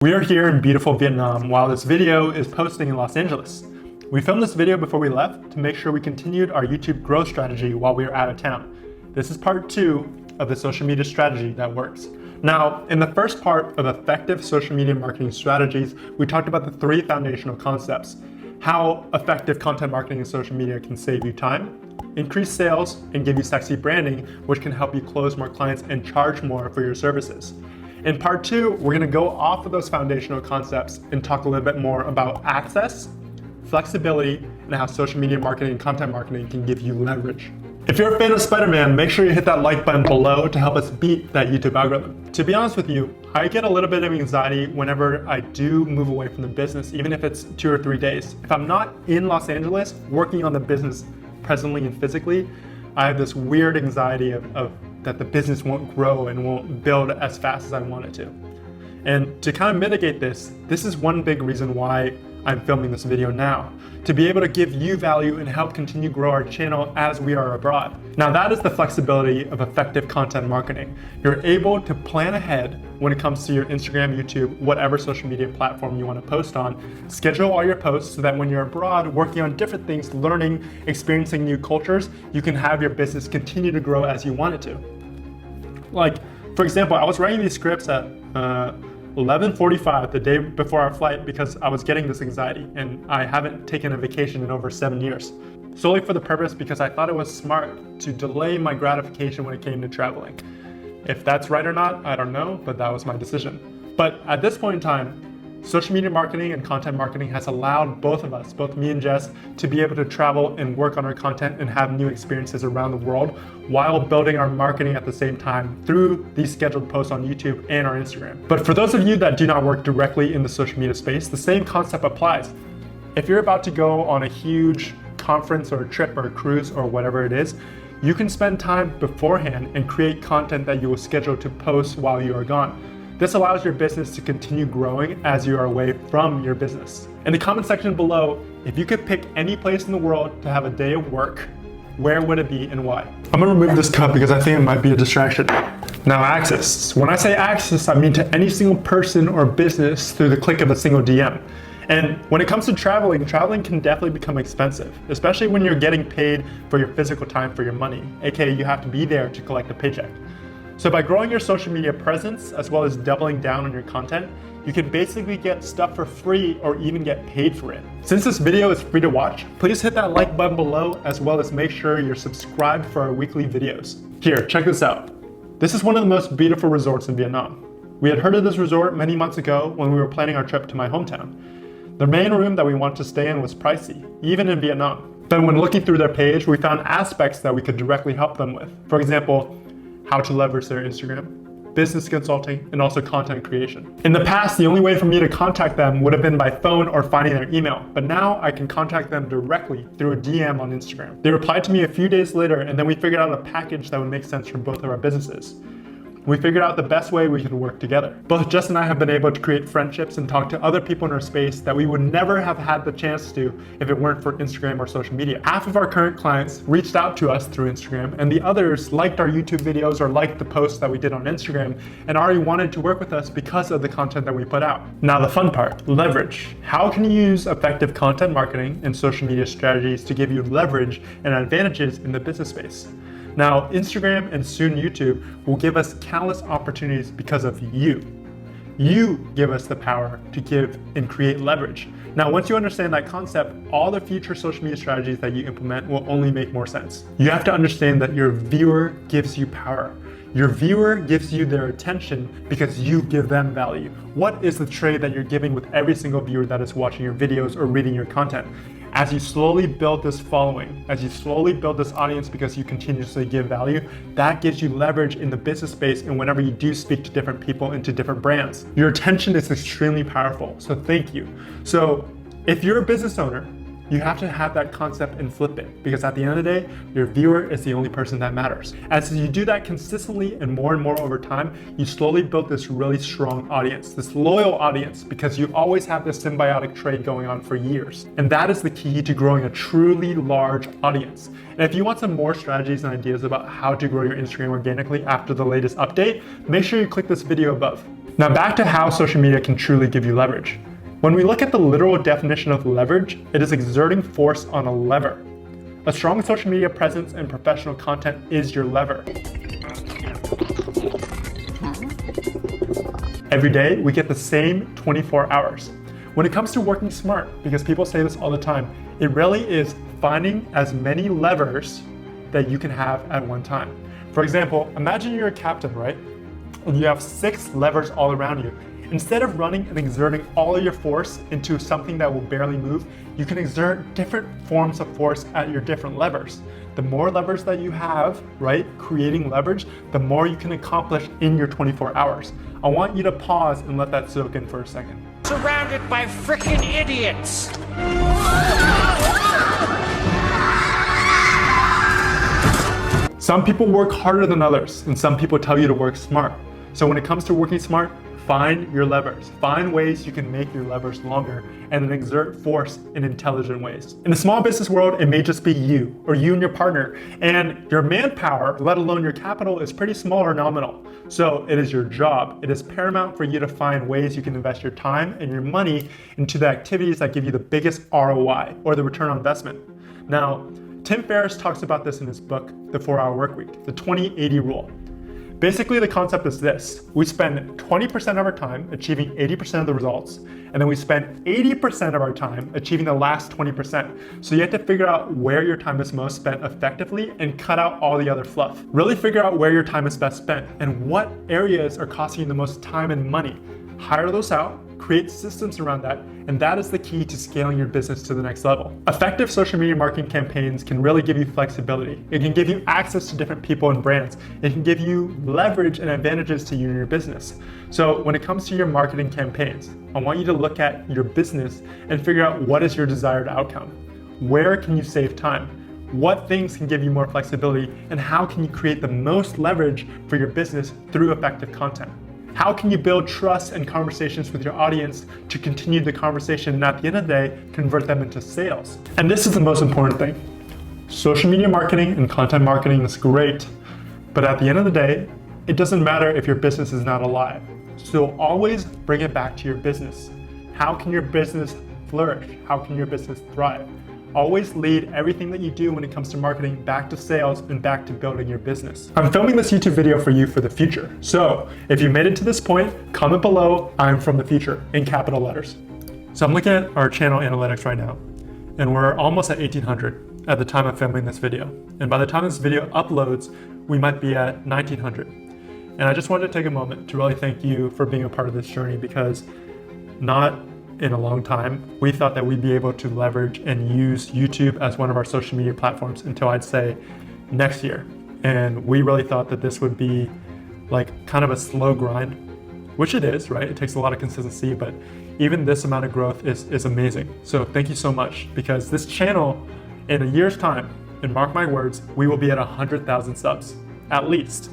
We are here in beautiful Vietnam while this video is posting in Los Angeles. We filmed this video before we left to make sure we continued our YouTube growth strategy while we were out of town. This is part 2 of the social media strategy that works. Now, in the first part of effective social media marketing strategies, we talked about the 3 foundational concepts: how effective content marketing and social media can save you time, increase sales, and give you sexy branding, which can help you close more clients and charge more for your services. In part 2, we're going to go off of those foundational concepts and talk a little bit more about access, flexibility, and how social media marketing and content marketing can give you leverage. If you're a fan of Spider-Man, make sure you hit that like button below to help us beat that YouTube algorithm. To be honest with you, I get a little bit of anxiety whenever I do move away from the business, even if it's 2 or 3 days. If I'm not in Los Angeles working on the business presently and physically, I have this weird anxiety of that the business won't grow and won't build as fast as I want it to. And to kind of mitigate this is one big reason why I'm filming this video now, to be able to give you value and help continue grow our channel as we are abroad. Now that is the flexibility of effective content marketing. You're able to plan ahead when it comes to your Instagram, YouTube, whatever social media platform you want to post on. Schedule all your posts so that when you're abroad working on different things, learning, experiencing new cultures, you can have your business continue to grow as you want it to. Like, for example, I was writing these scripts at 11:45 the day before our flight because I was getting this anxiety and I haven't taken a vacation in over 7 years. Solely for the purpose because I thought it was smart to delay my gratification when it came to traveling. If that's right or not, I don't know, but that was my decision. But at this point in time, social media marketing and content marketing has allowed both of us, both me and Jess, to be able to travel and work on our content and have new experiences around the world while building our marketing at the same time through these scheduled posts on YouTube and our Instagram. But for those of you that do not work directly in the social media space, the same concept applies. If you're about to go on a huge conference or a trip or a cruise or whatever it is, you can spend time beforehand and create content that you will schedule to post while you are gone. This allows your business to continue growing as you are away from your business. In the comment section below, if you could pick any place in the world to have a day of work, where would it be and why? I'm gonna remove this cup because I think it might be a distraction. Now, access. When I say access, I mean to any single person or business through the click of a single DM. And when it comes to traveling can definitely become expensive, especially when you're getting paid for your physical time for your money, aka you have to be there to collect a paycheck. So by growing your social media presence, as well as doubling down on your content, you can basically get stuff for free or even get paid for it. Since this video is free to watch, please hit that like button below, as well as make sure you're subscribed for our weekly videos. Here, check this out. This is one of the most beautiful resorts in Vietnam. We had heard of this resort many months ago when we were planning our trip to my hometown. The main room that we wanted to stay in was pricey, even in Vietnam. Then when looking through their page, we found aspects that we could directly help them with. For example, how to leverage their Instagram, business consulting, and also content creation. In the past, the only way for me to contact them would have been by phone or finding their email, but now I can contact them directly through a DM on Instagram. They replied to me a few days later, and then we figured out a package that would make sense for both of our businesses. We figured out the best way we could work together. Both Jess and I have been able to create friendships and talk to other people in our space that we would never have had the chance to if it weren't for Instagram or social media. Half of our current clients reached out to us through Instagram, and the others liked our YouTube videos or liked the posts that we did on Instagram and already wanted to work with us because of the content that we put out. Now the fun part, leverage. How can you use effective content marketing and social media strategies to give you leverage and advantages in the business space? Now, Instagram and soon YouTube will give us countless opportunities because of you. You give us the power to give and create leverage. Now, once you understand that concept, all the future social media strategies that you implement will only make more sense. You have to understand that your viewer gives you power. Your viewer gives you their attention because you give them value. What is the trade that you're giving with every single viewer that is watching your videos or reading your content? As you slowly build this following, as you slowly build this audience because you continuously give value, that gives you leverage in the business space and whenever you do speak to different people and to different brands. Your attention is extremely powerful, so thank you. So if you're a business owner, you have to have that concept and flip it, because at the end of the day, your viewer is the only person that matters. As you do that consistently and more over time, you slowly build this really strong audience, this loyal audience, because you always have this symbiotic trade going on for years. And that is the key to growing a truly large audience. And if you want some more strategies and ideas about how to grow your Instagram organically after the latest update, make sure you click this video above. Now back to how social media can truly give you leverage. When we look at the literal definition of leverage, it is exerting force on a lever. A strong social media presence and professional content is your lever. Every day, we get the same 24 hours. When it comes to working smart, because people say this all the time, it really is finding as many levers that you can have at one time. For example, imagine you're a captain, right? And you have 6 levers all around you. Instead of running and exerting all of your force into something that will barely move, you can exert different forms of force at your different levers. The more levers that you have, right, creating leverage, the more you can accomplish in your 24 hours. I want you to pause and let that soak in for a second. Surrounded by frickin' idiots. Some people work harder than others, and some people tell you to work smart. So when it comes to working smart, find your levers. Find ways you can make your levers longer and then exert force in intelligent ways. In the small business world, it may just be you or you and your partner, and your manpower, let alone your capital, is pretty small or nominal. So it is your job. It is paramount for you to find ways you can invest your time and your money into the activities that give you the biggest ROI, or the return on investment. Now, Tim Ferriss talks about this in his book, The 4-Hour Workweek, the 20-80 rule. Basically, the concept is this: we spend 20% of our time achieving 80% of the results, and then we spend 80% of our time achieving the last 20%. So you have to figure out where your time is most spent effectively and cut out all the other fluff. Really figure out where your time is best spent and what areas are costing you the most time and money. Hire those out, create systems around that, and that is the key to scaling your business to the next level. Effective social media marketing campaigns can really give you flexibility. It can give you access to different people and brands. It can give you leverage and advantages to you and your business. So when it comes to your marketing campaigns, I want you to look at your business and figure out what is your desired outcome. Where can you save time? What things can give you more flexibility, and how can you create the most leverage for your business through effective content? How can you build trust and conversations with your audience to continue the conversation and at the end of the day, convert them into sales? And this is the most important thing. Social media marketing and content marketing is great, but at the end of the day, it doesn't matter if your business is not alive. So always bring it back to your business. How can your business flourish? How can your business thrive? Always lead everything that you do when it comes to marketing back to sales and back to building your business. I'm filming this YouTube video for you for the future. So if you made it to this point, comment below, "I'm from the future," in capital letters. So I'm looking at our channel analytics right now, and we're almost at 1,800 at the time of filming this video. And by the time this video uploads, we might be at 1,900. And I just wanted to take a moment to really thank you for being a part of this journey, because not in a long time, we thought that we'd be able to leverage and use YouTube as one of our social media platforms until I'd say next year. And we really thought that this would be like kind of a slow grind, which it is, right? It takes a lot of consistency, but even this amount of growth is amazing. So thank you so much, because this channel in a year's time, and mark my words, we will be at 100,000 subs, at least.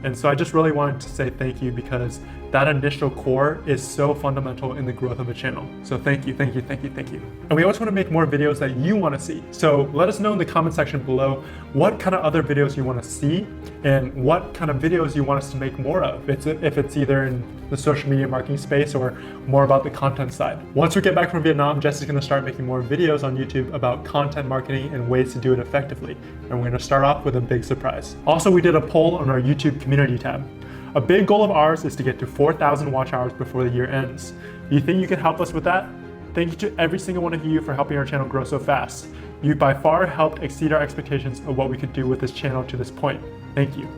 And so I just really wanted to say thank you, because that initial core is so fundamental in the growth of a channel. So thank you, thank you, thank you, thank you. And we always want to make more videos that you want to see. So let us know in the comment section below what kind of other videos you want to see and what kind of videos you want us to make more of. If it's either in the social media marketing space or more about the content side. Once we get back from Vietnam, Jesse's going to start making more videos on YouTube about content marketing and ways to do it effectively. And we're going to start off with a big surprise. Also, we did a poll on our YouTube community tab. A big goal of ours is to get to 4,000 watch hours before the year ends. Do you think you can help us with that? Thank you to every single one of you for helping our channel grow so fast. You by far helped exceed our expectations of what we could do with this channel to this point. Thank you.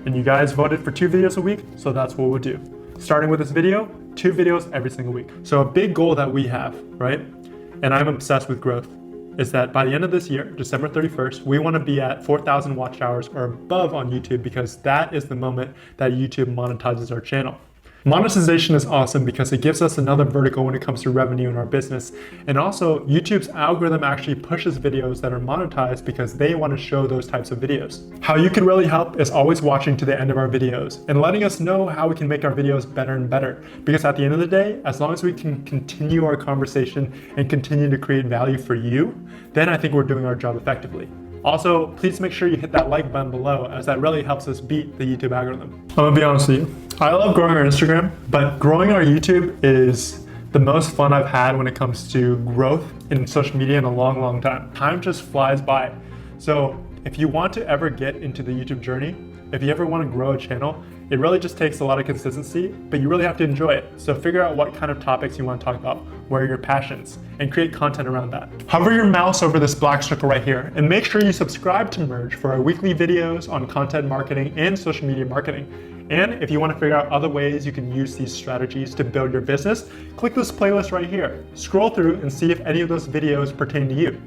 And you guys voted for 2 videos a week, so that's what we'll do. Starting with this video, 2 videos every single week. So a big goal that we have, right? And I'm obsessed with growth, is that by the end of this year, December 31st, we want to be at 4,000 watch hours or above on YouTube, because that is the moment that YouTube monetizes our channel. Monetization is awesome because it gives us another vertical when it comes to revenue in our business. And also, YouTube's algorithm actually pushes videos that are monetized because they want to show those types of videos. How you can really help is always watching to the end of our videos and letting us know how we can make our videos better and better. Because at the end of the day, as long as we can continue our conversation and continue to create value for you, then I think we're doing our job effectively. Also, please make sure you hit that like button below, as that really helps us beat the YouTube algorithm. I'm gonna be honest with you. I love growing our Instagram, but growing our YouTube is the most fun I've had when it comes to growth in social media in a long, long time. Time just flies by. So if you want to ever get into the YouTube journey, if you ever want to grow a channel, it really just takes a lot of consistency, but you really have to enjoy it. So figure out what kind of topics you want to talk about, where are your passions, and create content around that. Hover your mouse over this black circle right here, and make sure you subscribe to Merge for our weekly videos on content marketing and social media marketing. And if you want to figure out other ways you can use these strategies to build your business, click this playlist right here. Scroll through and see if any of those videos pertain to you.